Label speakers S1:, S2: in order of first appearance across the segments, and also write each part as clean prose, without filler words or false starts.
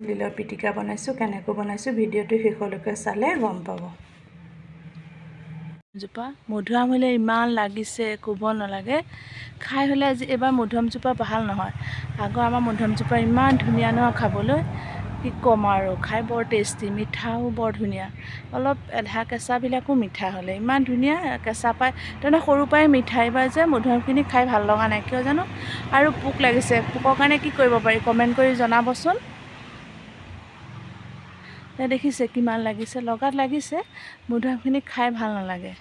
S1: লিলৰ পিটিকা বনাইছোঁ কেনেকৈ বনাইছোঁ ভিডিঅ'টো শেষলৈকে চালে গম পাব। জোপা মধুআম হ'লে ইমান লাগিছে ক'ব নালাগে। খাই হ'লে আজি এবাৰ মধুআমজোপা ভাল নহয়। আগৰ আমাৰ মধুআমজোপা ইমান ধুনীয়া নহয় খাবলৈ, কি ক'ম আৰু। খাই বৰ টেষ্টি, মিঠাও বৰ ধুনীয়া। অলপ এধা কেঁচাবিলাকো মিঠা হ'লে ইমান ধুনীয়া। কেঁচা পাই তাৰমানে সৰুৰ পৰাই মিঠা। এইবাৰ যে মধুআমখিনি খাই ভাল লগা নাই কিয় জানো। আৰু পোক লাগিছে, পোকৰ কাৰণে কি কৰিব পাৰি কমেণ্ট কৰি জনাবচোন। দেখিছে কিমান লাগিছে, লগাত লাগিছে। মধুআমখিনি খাই ভাল নালাগে।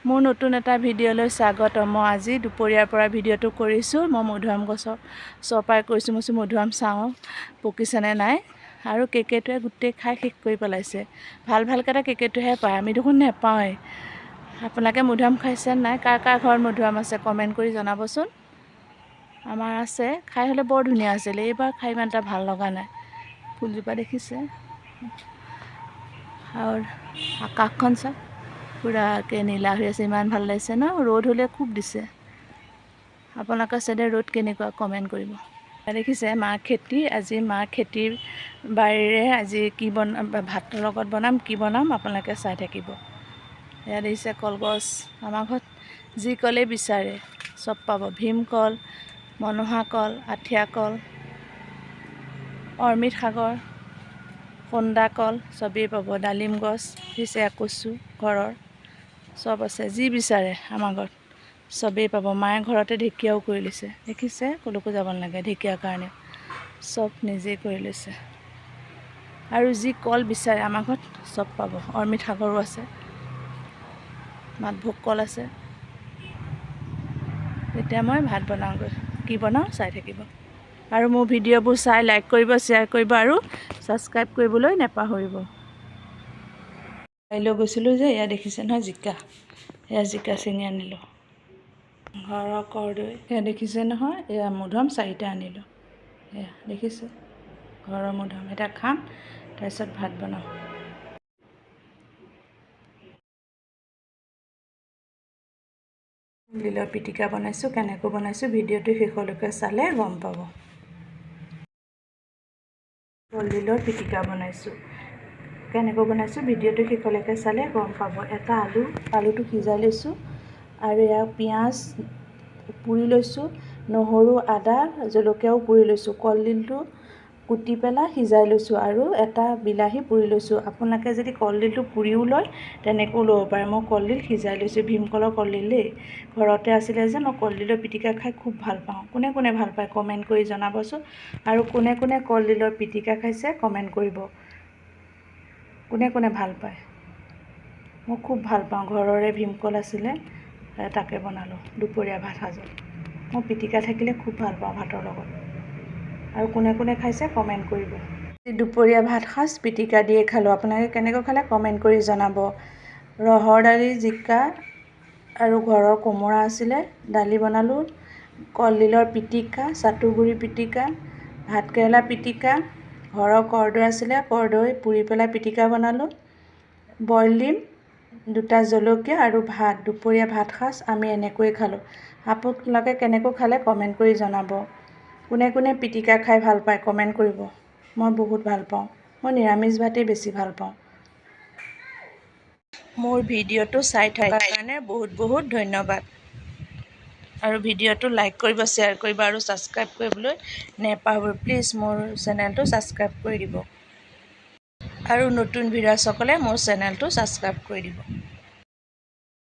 S1: মোৰ নতুন এটা ভিডিঅ'লৈ স্বাগতম। মই আজি দুপৰীয়াৰ পৰা ভিডিঅ'টো কৰিছোঁ। মই মধুআম গছৰ পৰাই কৰিছোঁ। মই মধুআম চাওঁ পকিছেনে নাই। আৰু কেকেটোৱে গোটেই খাই শেষ কৰি পেলাইছে। ভালকেইটা কেকেটোহে পায়, আমি দেখোন নেপাওঁৱেই। আপোনালোকে মধুআম খাইছে নাই? কাৰ কাৰ ঘৰত মধুআম আছে কমেণ্ট কৰি জনাবচোন। আমাৰ আছে, খাই হ'লে বৰ ধুনীয়া আছিলে। এইবাৰ খাই ইমান এটা ভাল লগা নাই। ফুলজোপা দেখিছে আৰু আকাশখন চাওক পুৰাকৈ নীলা হৈ আছে, ইমান ভাল লাগিছে ন। ৰ'দ হ'লে খুব দিছে। আপোনালোকৰ চাইডে ৰ'দ কেনেকুৱা কমেণ্ট কৰিব। দেখিছে মাৰ খেতি, আজি মাৰ খেতিৰ বাৰীৰে আজি কি ভাতৰ লগত বনাম, কি বনাম আপোনালোকে চাই থাকিব। এয়া দেখিছে কলগছ, আমাৰ ঘৰত যি কলেই বিচাৰে চব পাব। ভীমকল, মনোহা কল, আঠিয়া কল, অমিত সাগৰ, কন্দা কল চবেই পাব। ডালিম গছ দিছে, কচু ঘৰৰ চব আছে, যি বিচাৰে আমাৰ ঘৰত চবেই পাব। মায়ে ঘৰতে ঢেকীয়াও কৰি লৈছে, দেখিছে ক'লৈকো যাব নালাগে ঢেকীয়াৰ কাৰণে, চব নিজেই কৰি লৈছে। আৰু যি কল বিচাৰে আমাৰ ঘৰত চব পাব। অমিত সাগৰো আছে, মালভোগ কল আছে। এতিয়া মই ভাত বনাওঁগৈ, কি বনাওঁ চাই থাকিব। আৰু মোৰ ভিডিঅ'বোৰ চাই লাইক কৰিব, শ্বেয়াৰ কৰিব আৰু ছাবস্ক্ৰাইব কৰিবলৈ নেপাহৰিব। কাইলৈ গৈছিলোঁ যে এয়া দেখিছে নহয় জিকা, এয়া জিকা ছিঙি আনিলোঁ। ঘৰৰ কৰ্দৈ এয়া দেখিছে নহয়, এয়া মধুআম 4টা আনিলোঁ। এয়া দেখিছে ঘৰৰ মধুআম। এতিয়া খাম, তাৰপিছত ভাত বনাম। লিলৰ পিটিকা বনাইছোঁ কেনেকৈ বনাইছোঁ ভিডিঅ'টো শেষলৈকে চালে গম পাব। লিলৰ পিটিকা বনাইছোঁ কেনেকৈ বনাইছোঁ ভিডিঅ'টো শেষলৈকে চালে গম পাব। এটা আলুটো সিজাই লৈছোঁ আৰু এয়া পিঁয়াজ পুৰি লৈছোঁ, নহৰু আদা জলকীয়াও পুৰি লৈছোঁ, কলডিলটো কুটি পেলাই সিজাই লৈছোঁ আৰু এটা বিলাহী পুৰি লৈছোঁ। আপোনালোকে যদি কলডিলটো পুৰিও লয় তেনেকৈও ল'ব পাৰে। মই কলডিল সিজাই লৈছোঁ, ভীমকলৰ কলডিল দেই, ঘৰতে আছিলে যে। মই কলডিলৰ পিটিকা খাই খুব ভাল পাওঁ। কোনে কোনে ভাল পায় কমেণ্ট কৰি জনাবচোন। আৰু কোনে কোনে কলডিলৰ পিটিকা খাইছে কমেণ্ট কৰিব, কোনে কোনে ভাল পায়। মই খুব ভাল পাওঁ, ঘৰৰে ভীমকল আছিলে তাকে বনালোঁ দুপৰীয়া ভাত সাজত। মই পিটিকা থাকিলে খুব ভাল পাওঁ ভাতৰ লগত। আৰু কোনে কোনে খাইছে কমেণ্ট কৰিব। দুপৰীয়া ভাত সাজ পিটিকা দিয়ে খালোঁ। আপোনালোকে কেনেকৈ খালে কমেণ্ট কৰি জনাব। ৰহৰ দালি, জিকা আৰু ঘৰৰ কোমোৰা আছিলে, দালি বনালোঁ, কলডিলৰ পিটিকা, চাটুগুৰি পিটিকা, ভাতকেৰেলা পিটিকা, ঘৰৰ কৰ্দৈ আছিলে, কৰ্দৈ পুৰি পেলাই পিটিকা বনালোঁ, বইল ডিম, 2টা জলকীয়া আৰু ভাত। দুপৰীয়া ভাত সাজ আমি এনেকৈয়ে খালোঁ। আপোনালোকে কেনেকৈ খালে কমেণ্ট কৰি জনাব। কোনে কোনে পিটিকা খাই ভাল পায় কমেণ্ট কৰিব। মই বহুত ভাল পাওঁ, মই নিৰামিষ ভাতেই বেছি ভাল পাওঁ। মোৰ ভিডিঅ'টো চাই থকাৰ কাৰণে বহুত বহুত ধন্যবাদ। আৰু ভিডিঅ'টো লাইক কৰিব, শ্বেয়াৰ কৰিব আৰু ছাবস্ক্ৰাইব কৰিবলৈ নেপাহৰিব। প্লিজ মোৰ চেনেলটো ছাবস্ক্ৰাইব কৰি দিব। আৰু নতুন ভিউৱাৰ্ছসকলে মোৰ চেনেলটো ছাবস্ক্ৰাইব কৰি দিব।